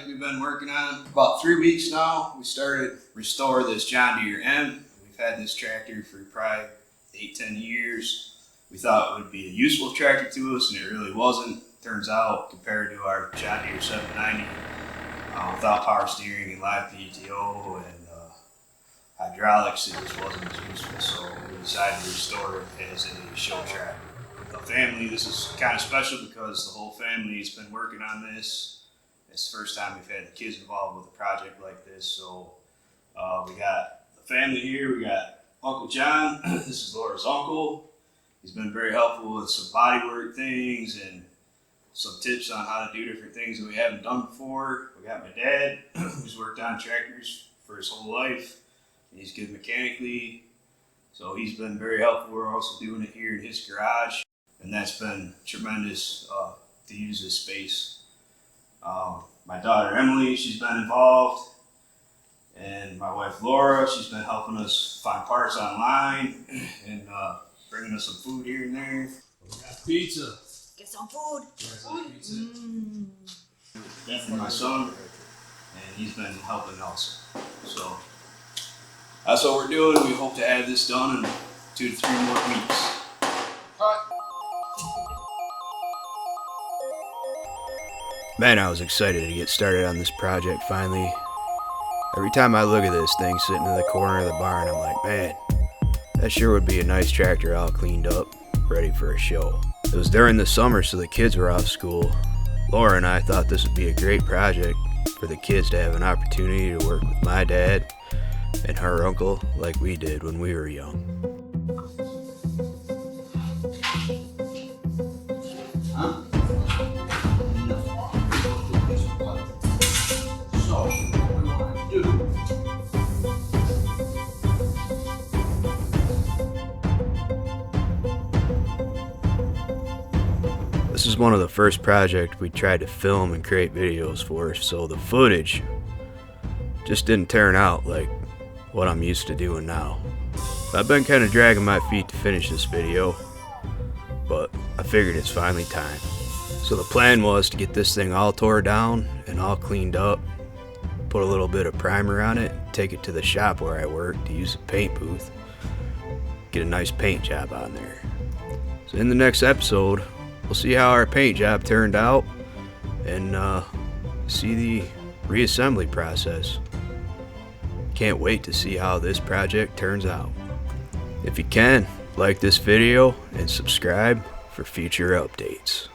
we've been working on for about 3 weeks now. We started restore this John Deere M. We've had this tractor for probably 8-10 years. We thought it would be a useful tractor to us, and it really wasn't. Turns out, compared to our John Deere 790, without power steering and live PTO and hydraulics, it just wasn't as useful. So we decided to restore it as a show tractor. The family, this is kind of special because the whole family has been working on this. It's the first time we've had the kids involved with a project like this. So we got the family here. We got Uncle John. This is Laura's uncle. He's been very helpful with some bodywork things and some tips on how to do different things that we haven't done before. We got my dad, who's worked on tractors for his whole life. He's good mechanically, so he's been very helpful. We're also doing it here in his garage, and that's been tremendous to use this space. My daughter Emily, she's been involved, and my wife Laura, she's been helping us find parts online and bringing us some food here and there. We got pizza. Get some food. Pizza. And my son, and he's been helping also. So that's what we're doing. We hope to have this done in 2 to 3 more weeks. Man, I was excited to get started on this project finally. Every time I look at this thing sitting in the corner of the barn, I'm like, man, that sure would be a nice tractor all cleaned up, ready for a show. It was during the summer, so the kids were off school. Laura and I thought this would be a great project for the kids to have an opportunity to work with my dad and her uncle like we did when we were young. This is one of the first projects we tried to film and create videos for, so the footage just didn't turn out like what I'm used to doing now. I've been kind of dragging my feet to finish this video, but I figured it's finally time. So the plan was to get this thing all tore down and all cleaned up, put a little bit of primer on it, take it to the shop where I work to use a paint booth, get a nice paint job on there. So in the next episode, we'll see how our paint job turned out and see the reassembly process. Can't wait to see how this project turns out. If you can, like this video and subscribe for future updates.